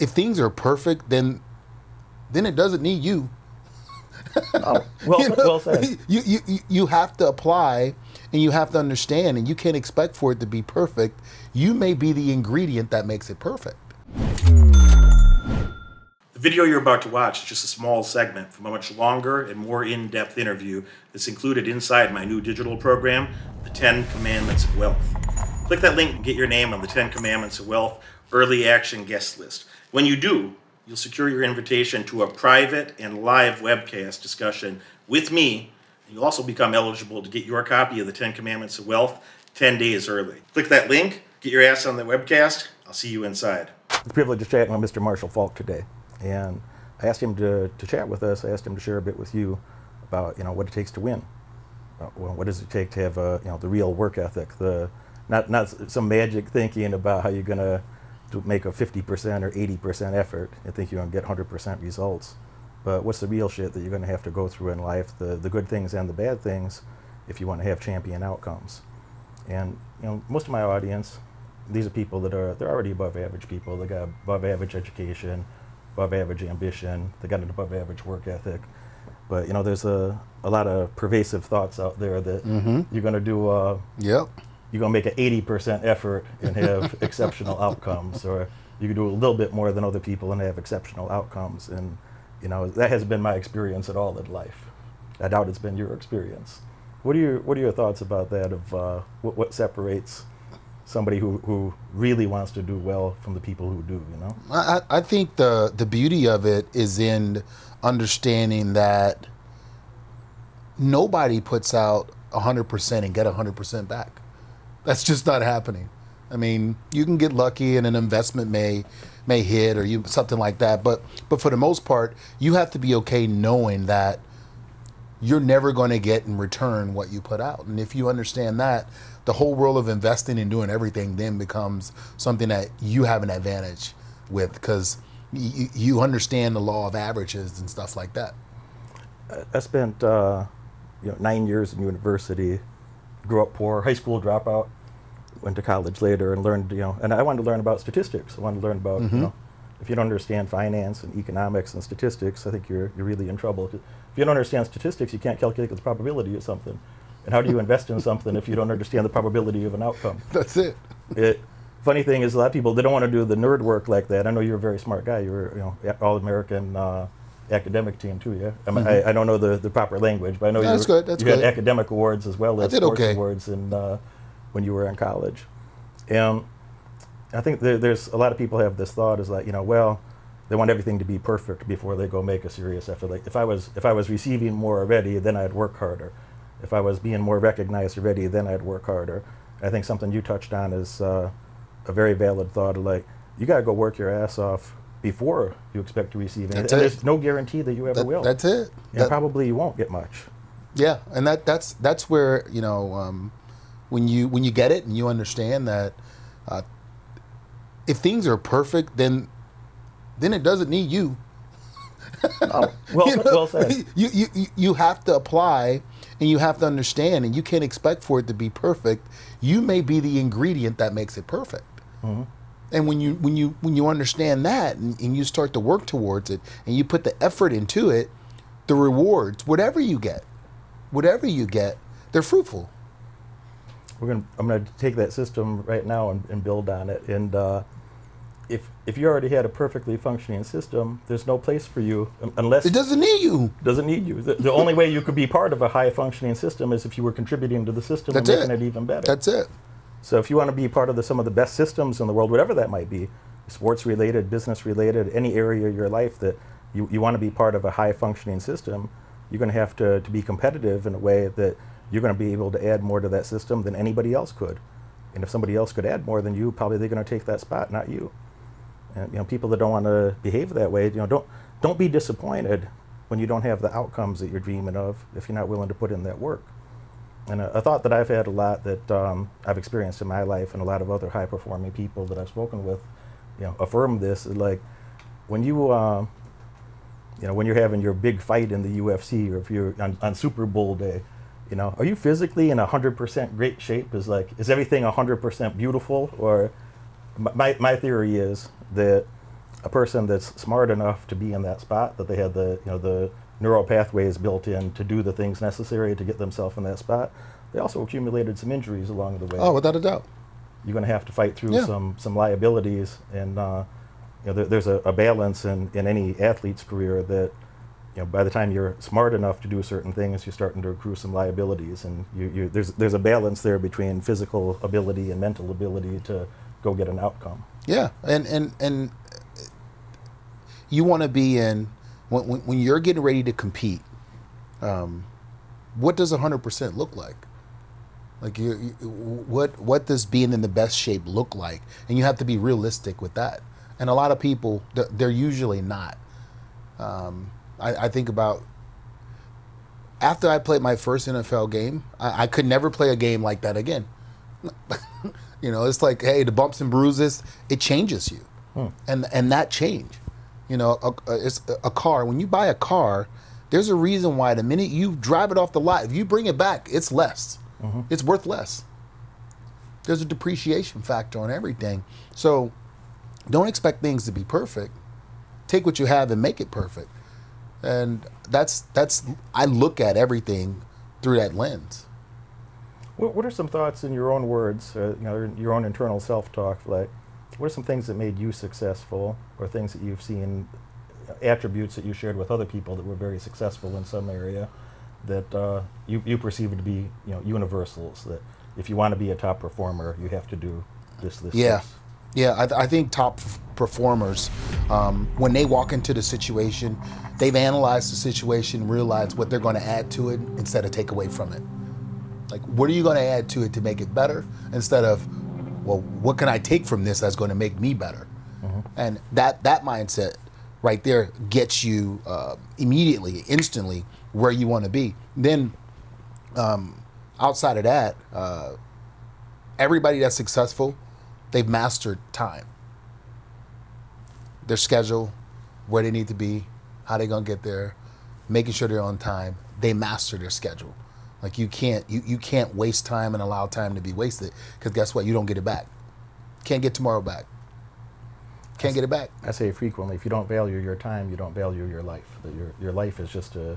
if things are perfect, then it doesn't need you. Oh, well said. You have to apply, and you have to understand, and you can't expect for it to be perfect. You may be the ingredient that makes it perfect. The video you're about to watch is just a small segment from a much longer and more in-depth interview that's included inside my new digital program, The 10 Commandments of Wealth. Click that link and get your name on the 10 Commandments of Wealth Early Action Guest List. When you do, you'll secure your invitation to a private and live webcast discussion with me. You'll also become eligible to get your copy of the 10 Commandments of Wealth 10 days early. Click that link, get your ass on the webcast. I'll see you inside. The privilege of chatting with Mr. Marshall Faulk today. And I asked him to chat with us. I asked him to share a bit with you about what it takes to win. What does it take to have the real work ethic, not some magic thinking about how you're going to make a 50% or 80% effort and think you're going to get 100% results. But what's the real shit that you're going to have to go through in life, the good things and the bad things, if you want to have champion outcomes. And most of my audience, these are people that they're already above average people. They got above average education, above average ambition, they got an above average work ethic. But there's a lot of pervasive thoughts out there that you're going to do you're going to make an 80% effort and have exceptional outcomes, or you can do a little bit more than other people and have exceptional outcomes. And that hasn't been my experience at all in life. I doubt it's been your experience. What are your thoughts about that, of what separates somebody who really wants to do well from the people who do? I think the beauty of it is in understanding that nobody puts out 100% and get 100% back. That's just not happening. I mean, you can get lucky and an investment may hit or something like that, but for the most part, you have to be okay knowing that you're never going to get in return what you put out. And if you understand that, the whole world of investing and doing everything then becomes something that you have an advantage with, because you understand the law of averages and stuff like that. I spent 9 years in university, grew up poor, high school dropout, went to college later and learned, and I wanted to learn about statistics. I wanted to learn about, if you don't understand finance and economics and statistics, I think you're really in trouble. If you don't understand statistics, you can't calculate the probability of something. And how do you invest in something if you don't understand the probability of an outcome? That's it. Funny thing is, a lot of people, they don't want to do the nerd work like that. I know you're a very smart guy. You're All-American academic team too, yeah? I don't know the proper language, but I know you had academic awards as well as sports awards when you were in college. And I think there's a lot of people have this thought is like, well, they want everything to be perfect before they go make a serious effort. Like if I was receiving more already, then I'd work harder. If I was being more recognized already, then I'd work harder. I think something you touched on is a very valid thought of like, you got to go work your ass off before you expect to receive anything. And there's no guarantee that you ever will. That's it. And probably you won't get much. Yeah, and that's where when you get it and you understand that if things are perfect, then it doesn't need you. Oh, well said. You have to apply, and you have to understand, and you can't expect for it to be perfect. You may be the ingredient that makes it perfect. And when you understand that, and you start to work towards it, and you put the effort into it, the rewards, whatever you get, they're fruitful. I'm gonna take that system right now and build on it. And if you already had a perfectly functioning system, there's no place for you unless it doesn't need you. Doesn't need you. The only way you could be part of a high functioning system is if you were contributing to the system and making it even better. That's it. So if you want to be part of some of the best systems in the world, whatever that might be, sports related, business related, any area of your life that you want to be part of a high functioning system, you're going to have to be competitive in a way that you're going to be able to add more to that system than anybody else could. And if somebody else could add more than you, probably they're going to take that spot, not you. And people that don't want to behave that way, don't be disappointed when you don't have the outcomes that you're dreaming of if you're not willing to put in that work. And a thought that I've had a lot that I've experienced in my life, and a lot of other high-performing people that I've spoken with, affirm this, is like when when you're having your big fight in the UFC, or if you're on Super Bowl day, are you physically in 100% great shape? Is everything 100% beautiful? Or my theory is that a person that's smart enough to be in that spot, that they had the, the neural pathways built in to do the things necessary to get themselves in that spot, they also accumulated some injuries along the way. Oh, without a doubt. You're going to have to fight through some liabilities, and there's a balance in any athlete's career that, by the time you're smart enough to do certain things, you're starting to accrue some liabilities, and there's a balance there between physical ability and mental ability to go get an outcome. Yeah, and you want to be in when you're getting ready to compete. What does 100% look like? Like what does being in the best shape look like? And you have to be realistic with that. And a lot of people, they're usually not. I think about after I played my first NFL game, I could never play a game like that again. It's like, hey, the bumps and bruises, it changes you. And that change, it's a car. When you buy a car, there's a reason why the minute you drive it off the lot, if you bring it back, it's less. It's worth less. There's a depreciation factor on everything. So don't expect things to be perfect. Take what you have and make it perfect. And that's I look at everything through that lens. What are some thoughts in your own words, your own internal self-talk? Like, what are some things that made you successful, or things that you've seen, attributes that you shared with other people that were very successful in some area that you perceive to be universals, that if you want to be a top performer, you have to do this. Yeah, I think top performers, when they walk into the situation, they've analyzed the situation, realized what they're going to add to it instead of take away from it. Like, what are you going to add to it to make it better, instead of, well, what can I take from this that's going to make me better? And that mindset right there gets you immediately, instantly where you want to be. Then outside of that, everybody that's successful, they've mastered time, their schedule, where they need to be, how they're going to get there, making sure they're on time. They master their schedule. Like, you can't waste time and allow time to be wasted, because guess what? You don't get it back. Can't get tomorrow back. Can't get it back. I say frequently, if you don't value your time, you don't value your life. That your life is just an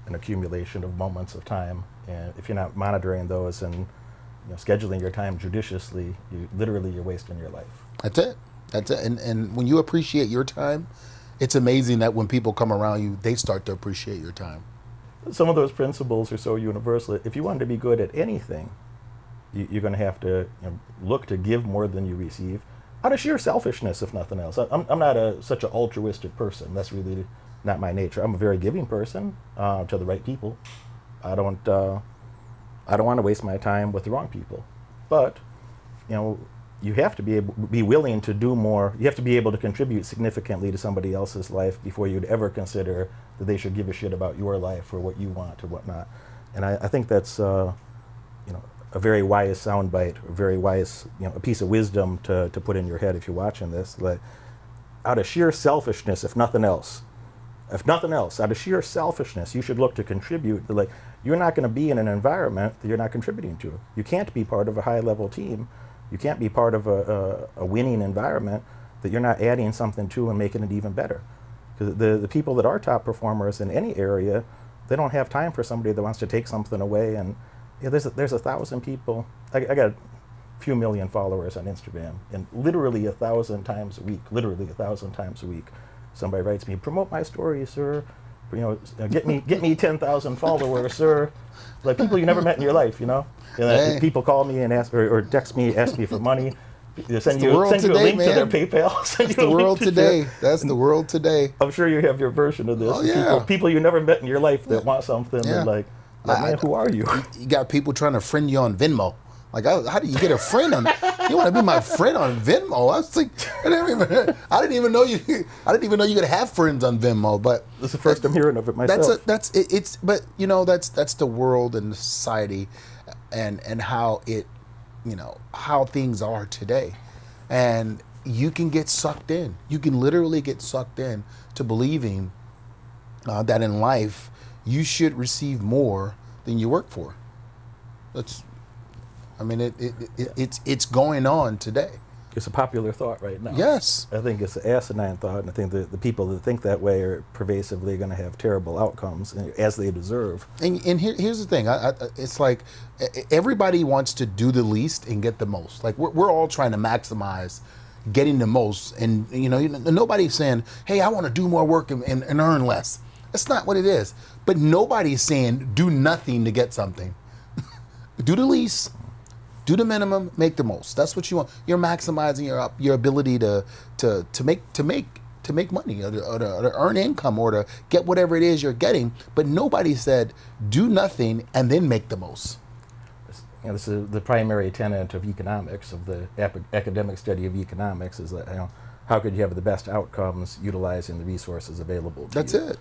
accumulation of moments of time, and if you're not monitoring those and scheduling your time judiciously, you're wasting your life. That's it. And when you appreciate your time, it's amazing that when people come around you, they start to appreciate your time. Some of those principles are so universal. If you want to be good at anything, you're going to have to look to give more than you receive, out of sheer selfishness, if nothing else. I'm not such an altruistic person. That's really not my nature. I'm a very giving person to the right people. I don't want to waste my time with the wrong people. But you have to be willing to do more. You have to be able to contribute significantly to somebody else's life before you'd ever consider that they should give a shit about your life or what you want or whatnot. And I think that's a very wise soundbite, a very wise a piece of wisdom to put in your head if you're watching this. Like, out of sheer selfishness, if nothing else, out of sheer selfishness, you should look to contribute. Like, you're not going to be in an environment that you're not contributing to. You can't be part of a high-level team. You can't be part of a winning environment that you're not adding something to and making it even better. Because the people that are top performers in any area, they don't have time for somebody that wants to take something away. And there's 1,000 people. I got a few million followers on Instagram, and literally 1,000 times a week, somebody writes me, "Promote my story, sir. Get me 10,000 followers, sir." Like, people you never met in your life, Hey. People call me and ask, or text me, ask me for money. Send you a link man. to their PayPal. That's the world today. That's the world today. I'm sure you have your version of this. Oh, yeah. People you never met in your life that want something. Yeah. They're like, man, who are you? You got people trying to friend you on Venmo. Like, how do you get a friend on? You want to be my friend on Venmo? I was like, I didn't even know you could have friends on Venmo. But this is the first I'm hearing of it myself. That's the world and society, and how it, how things are today, and you can get sucked in. You can literally get sucked in to believing that in life you should receive more than you work for. It's going on today. it's a popular thought right now. Yes. I think it's an asinine thought, and I think the people that think that way are pervasively going to have terrible outcomes, as they deserve. And here's the thing. It's like everybody wants to do the least and get the most. Like we're all trying to maximize getting the most. And, nobody's saying, hey, I want to do more work and earn less. That's not what it is. But nobody's saying do nothing to get something. Do the least. Do the minimum, make the most. That's what you want. You're maximizing your ability to make money or to earn income or to get whatever it is you're getting. But nobody said do nothing and then make the most. This is the primary tenet of economics, of the academic study of economics, is that how could you have the best outcomes utilizing the resources available to That's you? it.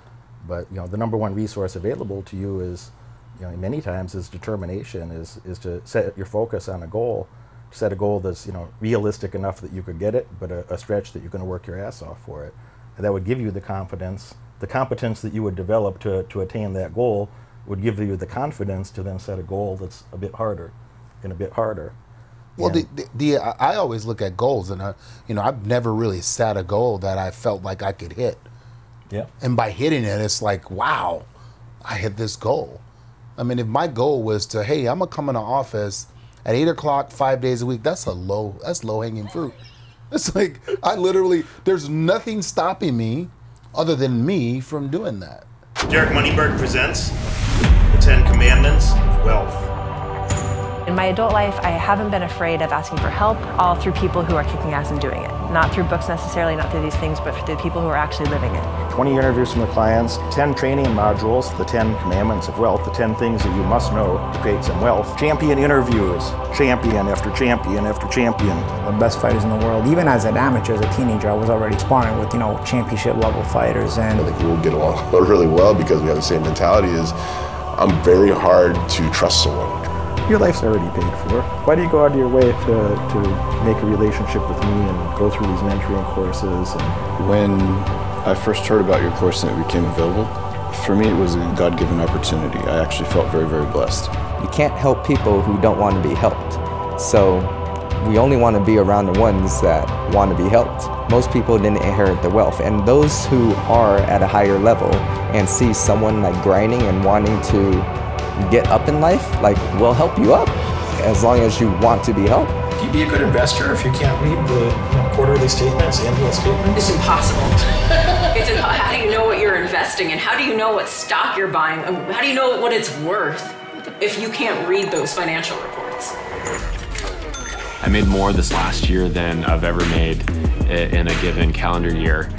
But the number one resource available to you is, many times is determination, is to set your focus on a goal, set a goal that's realistic enough that you could get it, but a stretch that you're going to work your ass off for it. And that would give you the confidence, the competence that you would develop to attain that goal would give you the confidence to then set a goal that's a bit harder and a bit harder. Well, I always look at goals, and I've never really set a goal that I felt like I could hit. Yeah. And by hitting it, it's like, wow, I hit this goal. I mean, if my goal was to, hey, I'm gonna come in the office at 8 o'clock, 5 days a week, that's low hanging fruit. It's like, there's nothing stopping me other than me from doing that. Derek Moneyberg presents the 10 Commandments of Wealth. In my adult life, I haven't been afraid of asking for help, all through people who are kicking ass and doing it. Not through books necessarily, not through these things, but through the people who are actually living it. 20 interviews from the clients, 10 training modules, the 10 Commandments of Wealth, the 10 things that you must know to create some wealth. Champion interviews, champion after champion after champion. The best fighters in the world. Even as an amateur, as a teenager, I was already sparring with, championship level fighters. And I think we'll get along really well because we have the same mentality. I'm very hard to trust someone. Your life's already paid for. Why do you go out of your way to make a relationship with me and go through these mentoring courses? When I first heard about your course and it became available, for me it was a God-given opportunity. I actually felt very, very blessed. You can't help people who don't want to be helped. So we only want to be around the ones that want to be helped. Most people didn't inherit the wealth, and those who are at a higher level and see someone like grinding and wanting to get up in life, we'll help you up as long as you want to be helped. Can you be a good investor if you can't read the quarterly statements, annual statements? It's impossible. How do you know what you're investing in? How do you know what stock you're buying? How do you know what it's worth if you can't read those financial reports? I made more this last year than I've ever made in a given calendar year.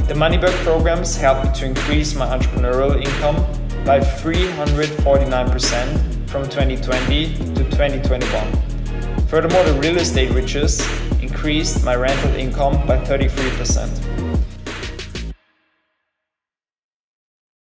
The Moneyberg programs helped me to increase my entrepreneurial income by 349% from 2020 to 2021. Furthermore, the real estate riches increased my rental income by 33%.